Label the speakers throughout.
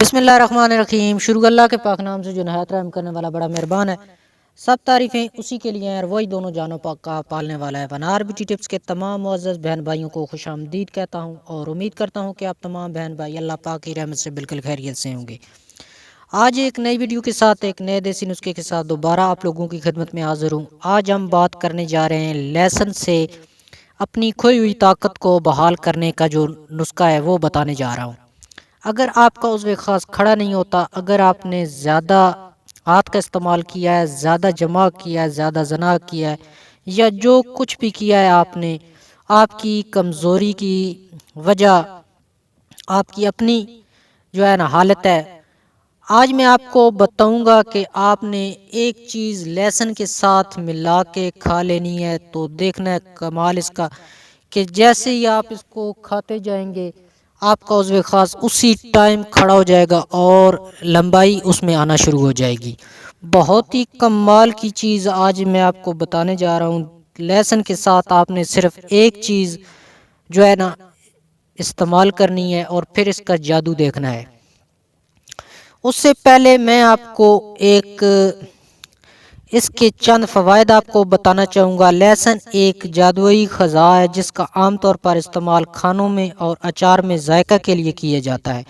Speaker 1: بسم اللہ الرحمن الرحیم۔ شروع اللہ کے پاک نام سے جو نہایت رحم کرنے والا بڑا مہربان ہے۔ سب تعریفیں اسی کے لیے ہیں اور وہی دونوں جانوں پاک کا پالنے والا ہے۔ ونار بیوٹی ٹپس کے تمام معزز بہن بھائیوں کو خوش آمدید کہتا ہوں اور امید کرتا ہوں کہ آپ تمام بہن بھائی اللہ پاک کی رحمت سے بالکل خیریت سے ہوں گے۔ آج ایک نئی ویڈیو کے ساتھ ایک نئے دیسی نسخے کے ساتھ دوبارہ آپ لوگوں کی خدمت میں حاضر ہوں۔ آج ہم بات کرنے جا رہے ہیں لہسن سے اپنی کھوئی ہوئی طاقت کو بحال کرنے کا جو نسخہ ہے وہ بتانے جا رہا ہوں۔ اگر آپ کا عضو خاص کھڑا نہیں ہوتا، اگر آپ نے زیادہ ہاتھ کا استعمال کیا ہے، زیادہ جمع کیا ہے، زیادہ زنا کیا ہے، یا جو کچھ بھی کیا ہے آپ نے، آپ کی کمزوری کی وجہ آپ کی اپنی جو ہے نا حالت ہے، آج میں آپ کو بتاؤں گا کہ آپ نے ایک چیز لہسن کے ساتھ ملا کے کھا لینی ہے تو دیکھنا ہے کمال اس کا کہ جیسے ہی آپ اس کو کھاتے جائیں گے آپ کا عضو خاص اسی ٹائم کھڑا ہو جائے گا اور لمبائی اس میں آنا شروع ہو جائے گی۔ بہت ہی کمال کی چیز آج میں آپ کو بتانے جا رہا ہوں۔ لہسن کے ساتھ آپ نے صرف ایک چیز جو ہے نا استعمال کرنی ہے اور پھر اس کا جادو دیکھنا ہے۔ اس سے پہلے میں آپ کو اس کے چند فوائد آپ کو بتانا چاہوں گا۔ لہسن ایک جادوئی غذا ہے جس کا عام طور پر استعمال کھانوں میں اور اچار میں ذائقہ کے لیے کیا جاتا ہے،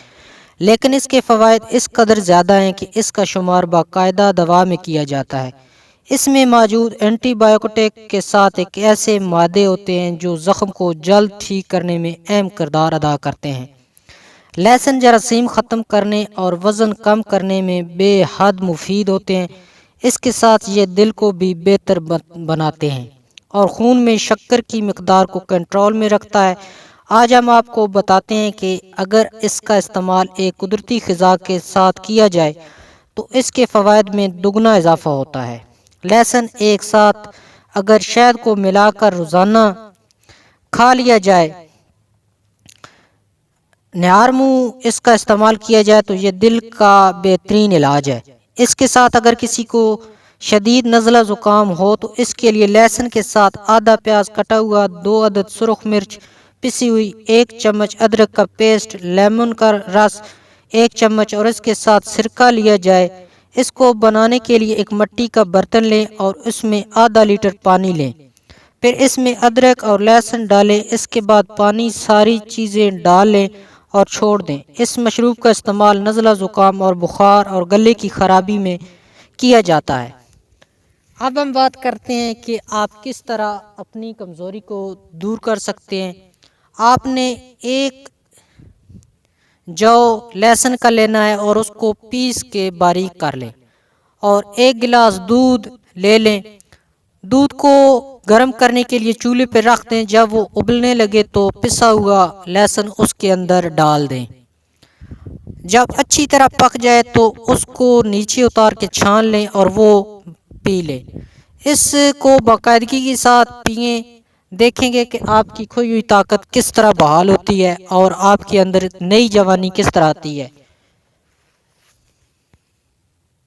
Speaker 1: لیکن اس کے فوائد اس قدر زیادہ ہیں کہ اس کا شمار باقاعدہ دوا میں کیا جاتا ہے۔ اس میں موجود اینٹی بائیوٹک کے ساتھ ایک ایسے مادے ہوتے ہیں جو زخم کو جلد ٹھیک کرنے میں اہم کردار ادا کرتے ہیں۔ لہسن جراثیم ختم کرنے اور وزن کم کرنے میں بے حد مفید ہوتے ہیں۔ اس کے ساتھ یہ دل کو بھی بہتر بناتے ہیں اور خون میں شکر کی مقدار کو کنٹرول میں رکھتا ہے۔ آج ہم آپ کو بتاتے ہیں کہ اگر اس کا استعمال ایک قدرتی غذا کے ساتھ کیا جائے تو اس کے فوائد میں دگنا اضافہ ہوتا ہے۔ لہسن ایک ساتھ اگر شہد کو ملا کر روزانہ کھا لیا جائے، نہار منہ اس کا استعمال کیا جائے تو یہ دل کا بہترین علاج ہے۔ اس کے ساتھ اگر کسی کو شدید نزلہ زکام ہو تو اس کے لیے لہسن کے ساتھ آدھا پیاز کٹا ہوا، 2 عدد سرخ مرچ پسی ہوئی، 1 چمچ ادرک کا پیسٹ، لیمن کا رس 1 چمچ اور اس کے ساتھ سرکہ لیا جائے۔ اس کو بنانے کے لیے ایک مٹی کا برتن لیں اور اس میں آدھا لیٹر پانی لیں، پھر اس میں ادرک اور لہسن ڈالیں۔ اس کے بعد پانی ساری چیزیں ڈال لیں اور چھوڑ دیں۔ اس مشروب کا استعمال نزلہ زکام اور بخار اور گلے کی خرابی میں کیا جاتا ہے۔ اب ہم بات کرتے ہیں کہ آپ کس طرح اپنی کمزوری کو دور کر سکتے ہیں۔ آپ نے ایک جو لہسن کا لینا ہے اور اس کو پیس کے باریک کر لیں اور 1 گلاس دودھ لے لیں۔ دودھ کو گرم کرنے کے لیے چولہے پہ رکھ دیں۔ جب وہ ابلنے لگے تو پسا ہوا لہسن اس کے اندر ڈال دیں۔ جب اچھی طرح پک جائے تو اس کو نیچے اتار کے چھان لیں اور وہ پی لیں۔ اس کو باقاعدگی کے ساتھ پئیں، دیکھیں گے کہ آپ کی کھوئی ہوئی طاقت کس طرح بحال ہوتی ہے اور آپ کے اندر نئی جوانی کس طرح آتی ہے۔